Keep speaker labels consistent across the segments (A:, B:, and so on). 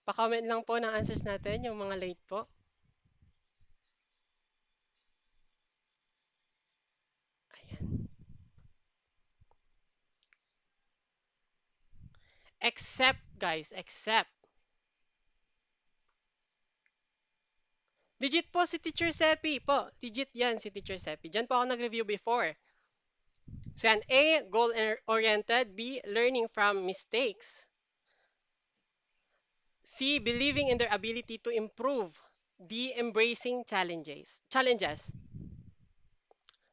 A: Pa-comment lang po ng answers natin, yung mga late po. Ayan. Except, guys, except. Digit po si Teacher Seppi po. Digit yan si Teacher Seppi. Diyan po ako nag-review before. So yan, A, goal-oriented. B, learning from mistakes. C, believing in their ability to improve. D, embracing challenges.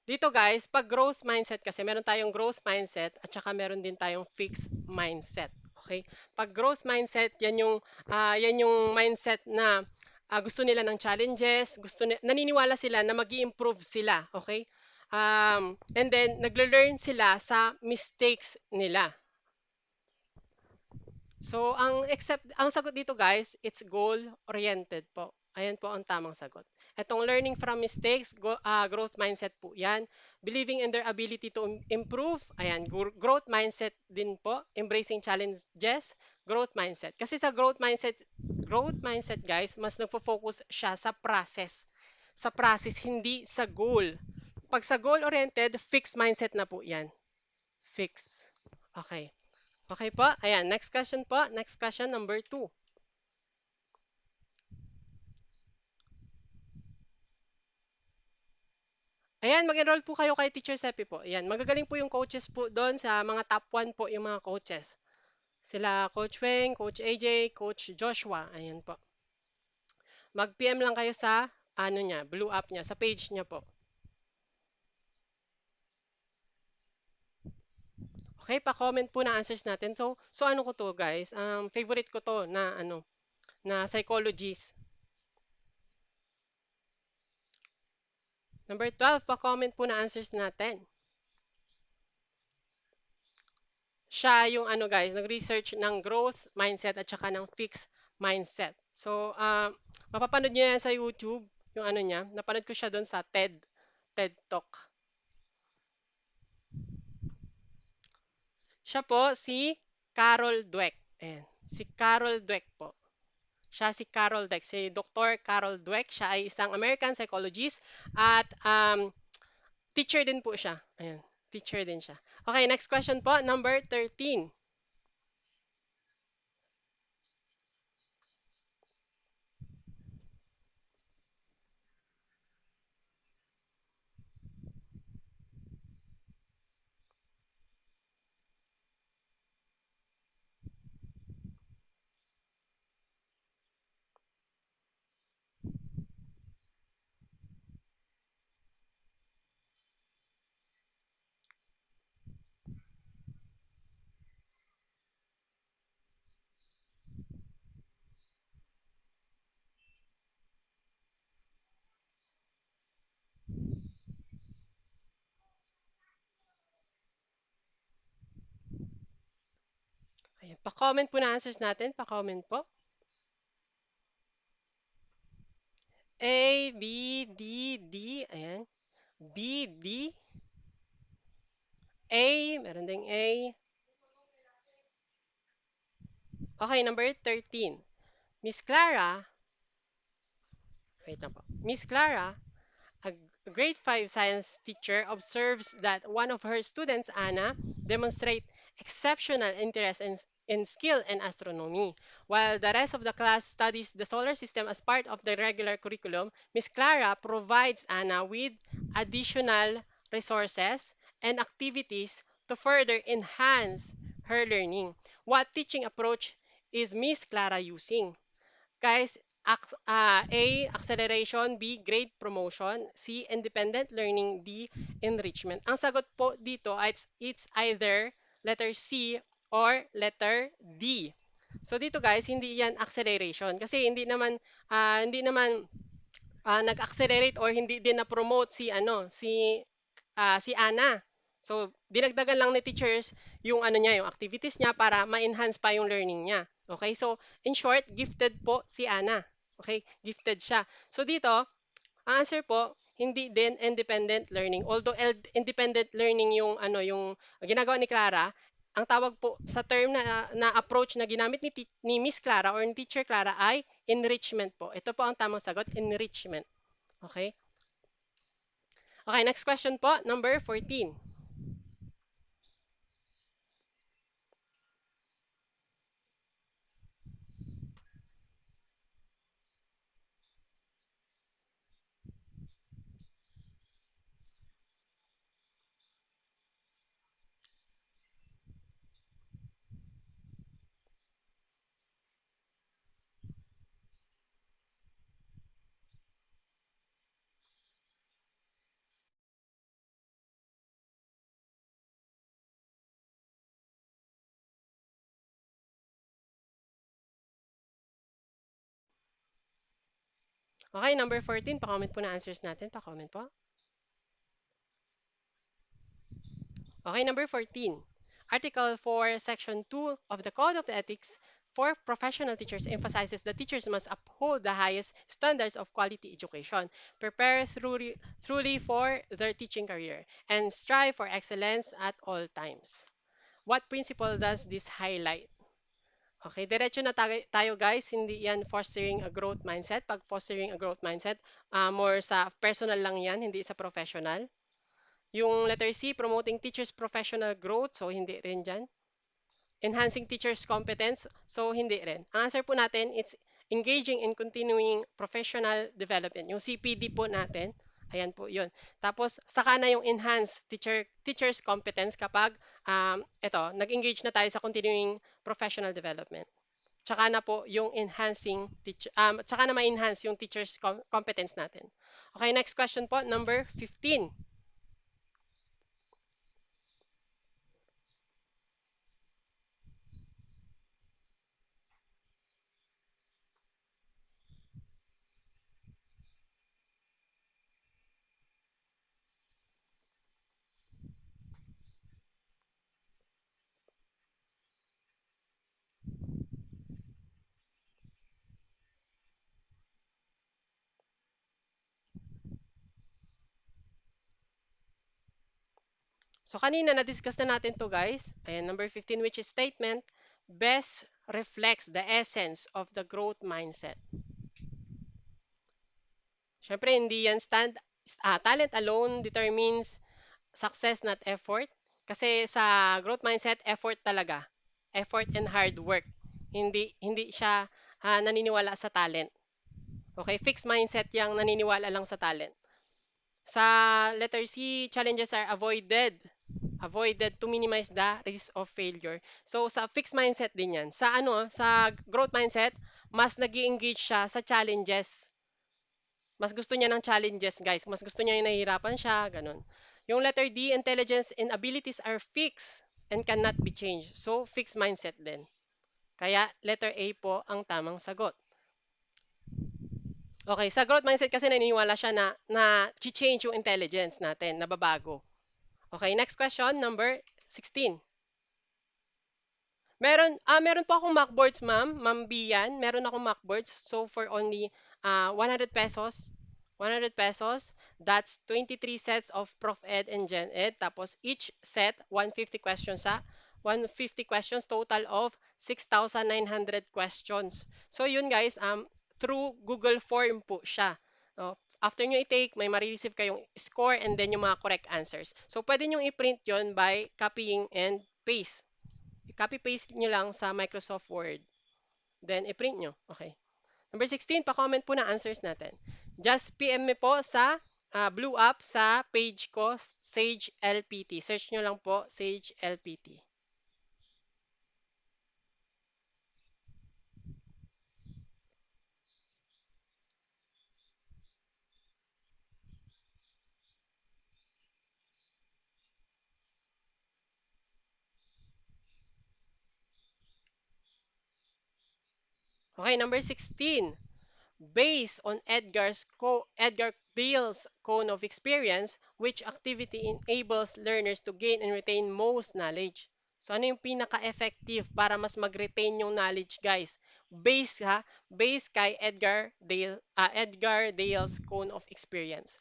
A: Dito guys, pag growth mindset kasi meron tayong growth mindset at saka meron din tayong fixed mindset. Okay? Pag growth mindset, yan yung mindset na gusto nila ng challenges, naniniwala sila na magi-improve sila, okay? And then nagle-learn sila sa mistakes nila. So, ang sagot dito guys, it's goal-oriented po. Ayan po ang tamang sagot. Itong learning from mistakes, growth mindset po yan. Believing in their ability to improve, ayan, growth mindset din po. Embracing challenges, growth mindset. Kasi sa growth mindset guys, mas nagfo-focus siya sa process. Sa process, hindi sa goal. Pag sa goal-oriented, fixed mindset na po yan. Fixed. Okay. Okay po. Ayan, next question po. Next question, number 2. Ayan, mag-enroll po kayo kay Teacher Seppi po. Ayan, magagaling po yung coaches po doon sa mga top 1 po yung mga coaches. Sila Coach Weng, Coach AJ, Coach Joshua. Ayan po. Mag-PM lang kayo sa ano niya, blue app niya, sa page niya po. Okay, pa-comment po na answers natin. So ano ko to, guys? Favorite ko to na ano, na psychologist. Number 12, pa-comment po na answers natin. Siya yung ano guys, nag-research ng growth mindset at saka ng fixed mindset. So, mapapanood niyo yan sa YouTube, yung ano niya. Napanood ko siya doon sa TED Talk. Siya po si Carol Dweck. Ayan, si Carol Dweck po. Siya si Carol Dweck, si Dr. Carol Dweck. Siya ay isang American psychologist at teacher din po siya. Ayan, teacher din siya. Okay, next question po, number 13. Ayan, pa-comment po na answers natin, pa-comment po. A, B, D, D. Ayan. B, D, A. Meron ding A. Okay, number 13. Miss Clara. Wait lang po. Miss Clara, a grade 5 science teacher, observes that one of her students, Anna, demonstrate exceptional interest in skill and astronomy. While the rest of the class studies the solar system as part of the regular curriculum, Miss Clara provides Anna with additional resources and activities to further enhance her learning. What teaching approach is Miss Clara using? Guys, A, acceleration, B, grade promotion, C, independent learning, D, enrichment. Ang sagot po dito ay it's either letter C or letter D. So dito guys, hindi yan acceleration kasi hindi naman nag-accelerate or hindi din na-promote si Ana. So dinagdagan lang ni teachers yung ano niya, yung activities niya para ma-enhance pa yung learning niya. Okay? So in short, gifted po si Ana. Okay? Gifted siya. So dito, ang answer po, hindi din independent learning. Although independent learning yung ginagawa ni Clara, ang tawag po sa term na approach na ginamit ni Miss Clara or ni Teacher Clara ay enrichment po. Ito po ang tamang sagot, enrichment. Okay? Okay, next question po, number 14. Okay, number 14, pa-comment po na answers natin. Pa-comment po. Okay, number 14. Article 4, Section 2 of the Code of Ethics for Professional Teachers emphasizes that teachers must uphold the highest standards of quality education, prepare truly for their teaching career, and strive for excellence at all times. What principle does this highlight? Okay, diretso na tayo guys, hindi yan fostering a growth mindset. Pag fostering a growth mindset, more sa personal lang yan, hindi sa professional. Yung letter C, promoting teachers' professional growth. So, hindi rin dyan. Enhancing teachers' competence. So, hindi rin. Ang answer po natin, it's engaging in continuing professional development. Yung CPD po natin, ayan po yun. Tapos, saka na yung enhance teachers' competence kapag, nag-engage na tayo sa continuing professional development. Tsaka na po yung tsaka na ma-enhance yung teachers' competence natin. Okay, next question po, number 15. So kanina na-discuss na natin to guys. Ayan, number 15, which is statement best reflects the essence of the growth mindset. Siyempre, hindi yan talent alone determines success, not effort. Kasi sa growth mindset, effort talaga. Effort and hard work. Hindi siya naniniwala sa talent. Okay, fixed mindset yang naniniwala lang sa talent. Sa letter C, challenges are avoided to minimize the risk of failure. So sa fixed mindset din 'yan. Sa growth mindset, mas nag-engage siya sa challenges. Mas gusto niya ng challenges, guys. Mas gusto niya yung nahihirapan siya, ganun. Yung letter D, intelligence and abilities are fixed and cannot be changed. So fixed mindset din. Kaya letter A po ang tamang sagot. Okay, sa growth mindset kasi naniniwala siya na change yung intelligence natin, nababago. Okay, next question, number 16. Meron po akong mockboards, Ma'am Bian. Meron akong mockboards. So for only 100 pesos, 100 pesos, that's 23 sets of Prof Ed and Gen Ed. Tapos each set 150 questions 150 questions, total of 6,900 questions. So yun guys, through Google Form po siya. After nyo i-take, may ma-receive kayong score and then yung mga correct answers. So pwede nyo i-print yon by copying and paste. I-copy-paste nyo lang sa Microsoft Word. Then, i-print nyo. Okay. Number 16, pa-comment po na answers natin. Just PM me po sa Blue Up sa page ko, Sage LPT. Search nyo lang po, Sage LPT. Okay, number 16. Based on Edgar Dale's cone of experience, which activity enables learners to gain and retain most knowledge? So ano yung pinaka-effective para mas mag-retain yung knowledge, guys? Based kay Edgar Dale's cone of experience.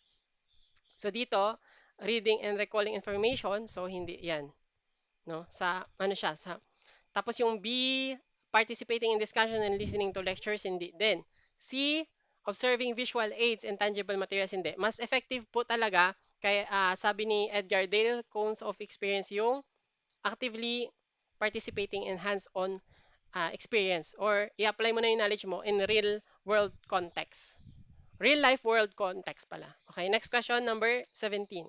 A: So dito, reading and recalling information, so hindi yan. no? Sa ano siya, sa tapos yung B, participating in discussion and listening to lectures, hindi din. C, observing visual aids and tangible materials, hindi. Mas effective po talaga, kaya sabi ni Edgar Dale, cones of experience yung actively participating in hands-on experience or i-apply mo na yung knowledge mo in real world context. Real life world context pala. Okay, next question, number 17.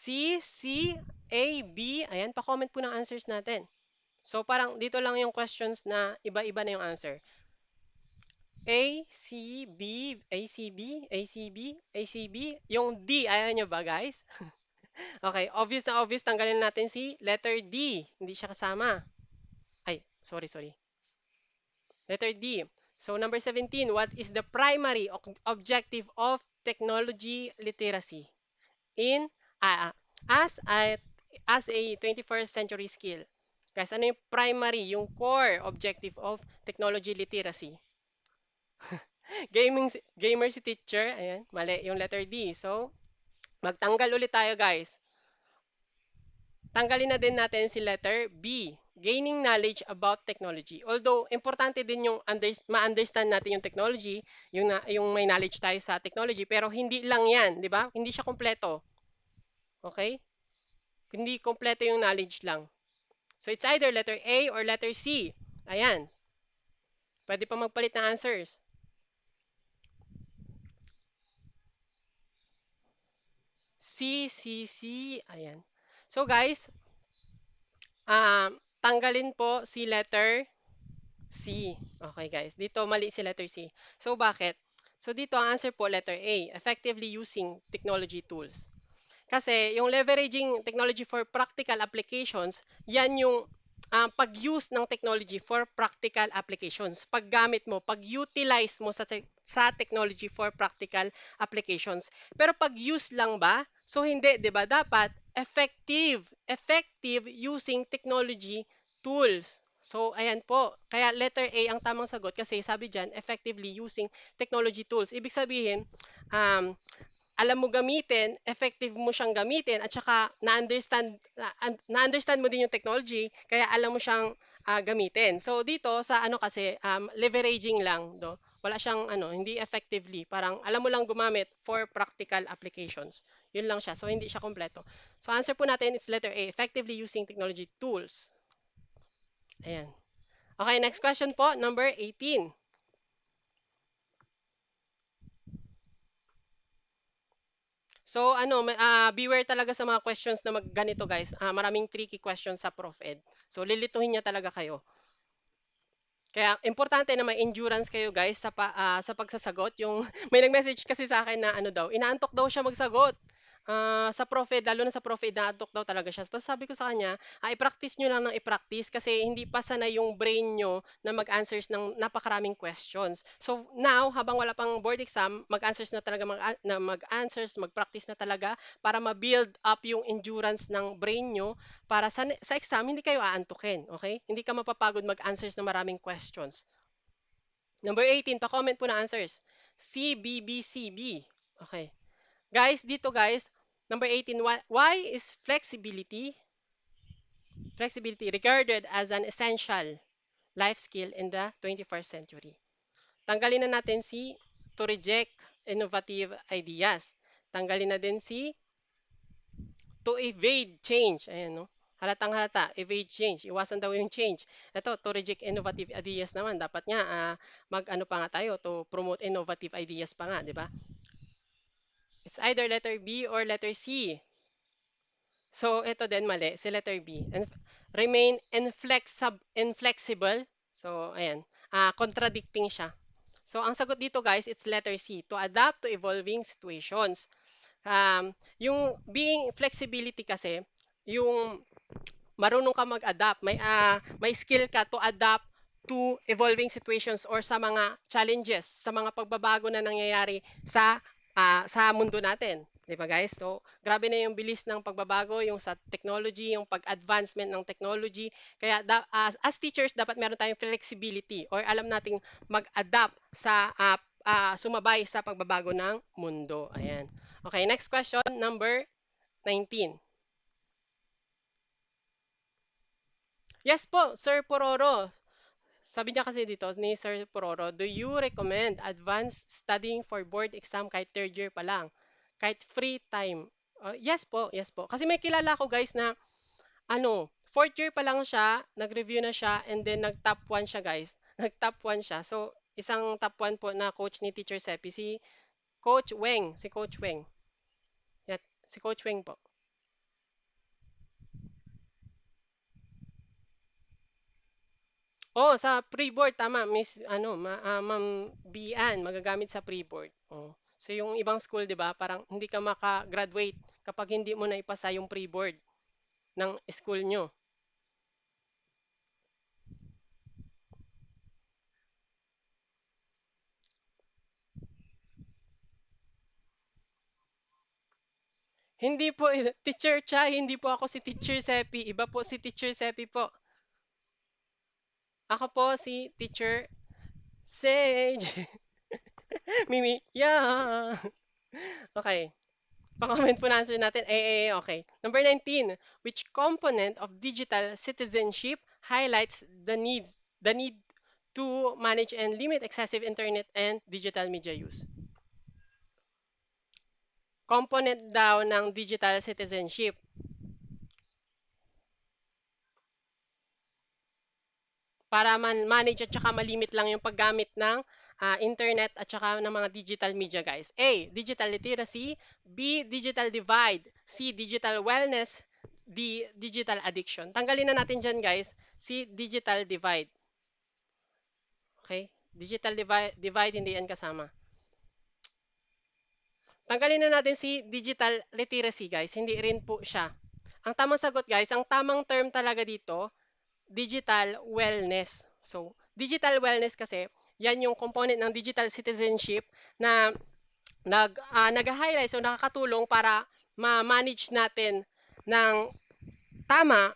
A: C, C, A, B. Ayan, pa-comment po ng answers natin. So parang dito lang yung questions na iba-iba na yung answer. A, C, B, A, C, B, A, C, B, A, C, B. Yung D, ayaw nyo ba guys? Okay, obvious na obvious. Tanggalin natin si letter D. Hindi siya kasama. Ay, sorry, sorry. Letter D. So number 17, what is the primary objective of technology literacy in uh, as a as a 21st century skill? Guys, ano yung primary, yung core objective of technology literacy? Gamer si teacher. Ayan, mali yung letter D. So, magtanggal ulit tayo, guys. Tanggalin na din natin si letter B, gaining knowledge about technology. Although, importante din yung ma-understand natin yung technology, yung may knowledge tayo sa technology, pero hindi lang yan, di ba? Hindi siya kompleto. Okay? Hindi kompleto yung knowledge lang. So, it's either letter A or letter C. Ayan. Pwede pa magpalit ng answers. C, C, C. Ayan. So, guys, tanggalin po si letter C. Okay, guys. Dito, mali si letter C. So, bakit? So, dito, ang answer po, letter A, effectively using technology tools. Kasi, yung leveraging technology for practical applications, yan yung pag-use ng technology for practical applications. Paggamit mo, pag-utilize mo sa technology for practical applications. Pero pag-use lang ba? So, hindi, di ba? Dapat effective using technology tools. So, ayan po. Kaya letter A ang tamang sagot kasi sabi dyan, effectively using technology tools. Ibig sabihin, um, alam mo gamitin, effective mo siyang gamitin, at saka na-understand mo din yung technology, kaya alam mo siyang gamitin. So, dito sa ano kasi, leveraging lang, do. Wala siyang ano, hindi effectively. Parang alam mo lang gumamit for practical applications. Yun lang siya. So, hindi siya kompleto. So, answer po natin is letter A, effectively using technology tools. Ayan. Okay, next question po, number 18. So ano, beware talaga sa mga questions na ganito guys. Maraming tricky questions sa Prof Ed. So lilituhin niya talaga kayo. Kaya importante na may endurance kayo guys sa pagsasagot. Yung may nag-message kasi sa akin na ano daw, inaantok daw siya magsagot. Sa Prof Ed, lalo na sa Prof Ed, inaantok daw talaga siya. Tapos sabi ko sa kanya, i-practice nyo lang ng i-practice kasi hindi pa sanay yung brain nyo na mag-answers ng napakaraming questions. So now, habang wala pang board exam, mag-answers na talaga, mag-answers, mag-practice na talaga para ma-build up yung endurance ng brain nyo para sa exam, hindi kayo aantukin, okay? Hindi ka mapapagod mag-answers ng maraming questions. Number 18, pa-comment po na answers. C, B, B, C, B. Okay. Guys, dito guys, number 18, why is flexibility regarded as an essential life skill in the 21st century? Tanggalin na natin si to reject innovative ideas. Tanggalin na din si to evade change. Ayan, no? Halatang halata, evade change. Iwasan daw yung change. Ito, to reject innovative ideas naman. Dapat nga, mag-ano pa nga tayo, to promote innovative ideas pa nga, di ba? It's either letter B or letter C. So, ito din mali, si letter B. Remain inflexible. So, ayan, contradicting siya. So, ang sagot dito guys, it's letter C, to adapt to evolving situations. Yung being flexibility kasi, yung marunong ka mag-adapt, may skill ka to adapt to evolving situations or sa mga challenges, sa mga pagbabago na nangyayari sa mundo natin. 'Di ba guys? So, grabe na yung bilis ng pagbabago, yung sa technology, yung pag-advancement ng technology. Kaya as teachers, dapat meron tayong flexibility or alam nating mag-adapt sumabay sa pagbabago ng mundo. Ayan. Okay, next question, number 19. Yes po, Sir Pororo. Sabi niya kasi dito ni Sir Pororo, do you recommend advanced studying for board exam kahit third year pa lang? Kahit free time? Yes po, yes po. Kasi may kilala ko guys na fourth year pa lang siya, nag-review na siya, and then nag-top 1 siya guys. Nag-top 1 siya. So, isang top 1 po na coach ni Teacher Seppi, si Coach Weng. Yan, si Coach Weng po. Oh, sa pre-board tama, Miss Ma'am Bian, magagamit sa pre-board. Oh. So yung ibang school, 'di ba, parang hindi ka maka-graduate kapag hindi mo na ipasa yung pre-board ng school nyo. Hindi po, Teacher Chai, hindi po ako si Teacher Seppi. Iba po si Teacher Seppi po. Ako po si Teacher Sage. Mimi, yeah. Okay. Pa-comment po na answer natin. Okay. Number 19. Which component of digital citizenship highlights the need to manage and limit excessive internet and digital media use? Component daw ng digital citizenship para manage at saka malimit lang yung paggamit ng internet at saka ng mga digital media, guys. A. Digital literacy. B. Digital divide. C. Digital wellness. D. Digital addiction. Tanggalin na natin dyan, guys, si digital divide. Okay? Digital divide hindi yan kasama. Tanggalin na natin si digital literacy, guys. Hindi rin po siya. Ang tamang sagot, guys, ang tamang term talaga dito, digital wellness. So, digital wellness kasi, yan yung component ng digital citizenship na nag-highlight, so nakakatulong para ma-manage natin ng tama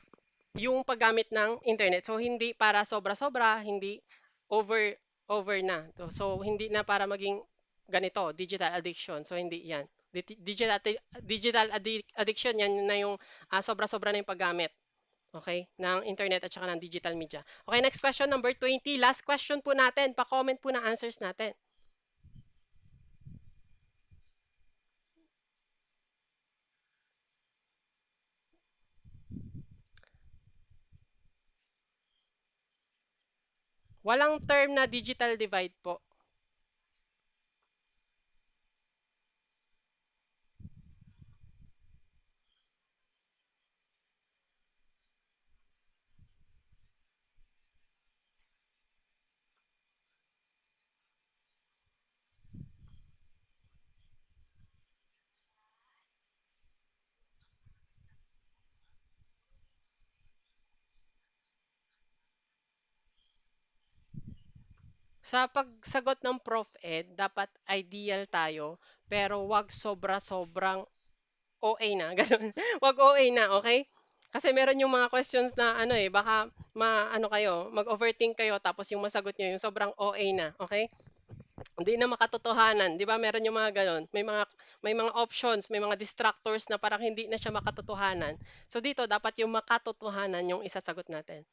A: yung paggamit ng internet. So, hindi para sobra-sobra, hindi over over na. So, hindi na para maging ganito, digital addiction. So, hindi yan. Addiction, yan na yung sobra-sobra na yung paggamit. Okay? Ng internet at saka ng digital media. Okay, next question, number 20. Last question po natin. Pa-comment po ng answers natin. Walang term na digital divide po. Sa pagsagot ng Prof. Ed, dapat ideal tayo, pero wag sobra-sobrang OA na, ganun. Wag OA na, okay? Kasi meron yung mga questions na baka kayo, mag-overthink kayo tapos yung masagot nyo yung sobrang OA na, okay? Hindi na makatotohanan, 'di ba? Meron yung mga ganun. May mga options, may mga distractors na parang hindi na siya makatotohanan. So dito dapat yung makatotohanan yung isasagot natin.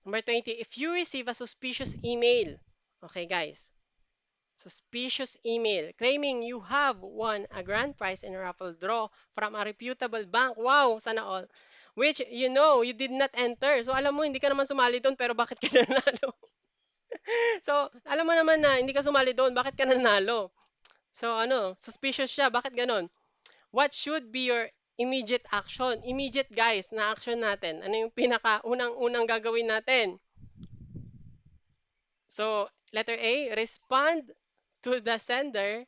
A: Number 20, if you receive a suspicious email, okay guys, suspicious email claiming you have won a grand prize in a raffle draw from a reputable bank, wow, sana all, which you did not enter. So alam mo, hindi ka naman sumali doon, pero bakit ka nanalo? So, alam mo naman na hindi ka sumali doon, bakit ka nanalo? So suspicious siya, bakit ganon? What should be your immediate action. Immediate guys na action natin. Ano yung pinaka unang-unang gagawin natin? So, letter A, respond to the sender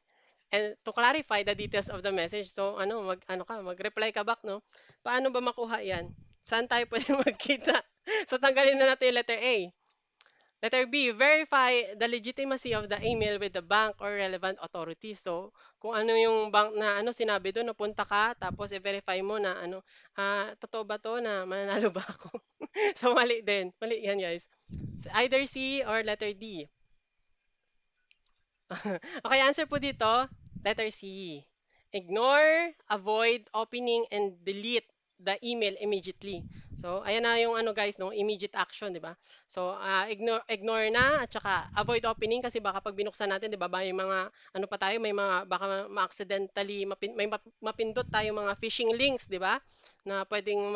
A: and to clarify the details of the message. So, mag-reply ka back, no? Paano ba makuha 'yan? Saan tayo pwede magkita? So, tanggalin na natin yung letter A. Letter B, verify the legitimacy of the email with the bank or relevant authorities. So, kung ano yung bank na sinabi doon, punta ka, tapos i-verify mo na totoo ba to na mananalo ba ako? So, mali din. Mali yan, guys. Either C or letter D. Okay, answer po dito, letter C. Ignore, avoid, opening, and delete the email immediately. So, ayan na yung guys, no, immediate action, di ba? So, ignore na at saka avoid opening kasi baka pag binuksan natin, di ba, may mga pa tayo, may mga baka ma-accidentally mapindot tayo mga phishing links, di ba? Na pwedeng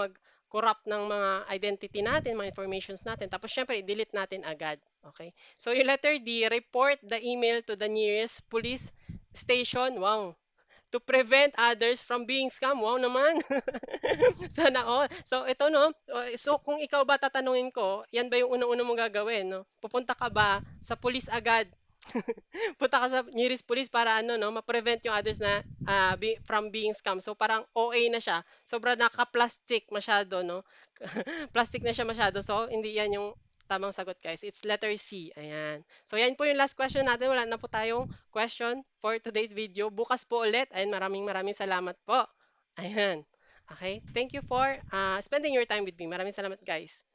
A: corrupt ng mga identity natin, mga informations natin. Tapos syempre, i-delete natin agad. Okay? So yung letter D, report the email to the nearest police station. Wow. To prevent others from being scam. Wow naman. Sana all. So ito no. So kung ikaw ba tatanungin ko, yan ba yung unang-una mong gagawin, no? Pupunta ka ba sa police agad? Punta ka sa nearest police para ma-prevent yung others na from being scam. So parang OA na siya. Sobra naka-plastic masyado, no? Plastic na siya masyado. So hindi yan yung tamang sagot, guys. It's letter C. Ayan. So yan po yung last question natin. Wala na po tayong question for today's video. Bukas po ulit. Ayan, maraming maraming salamat po. Ayan. Okay. Thank you for spending your time with me. Maraming salamat, guys.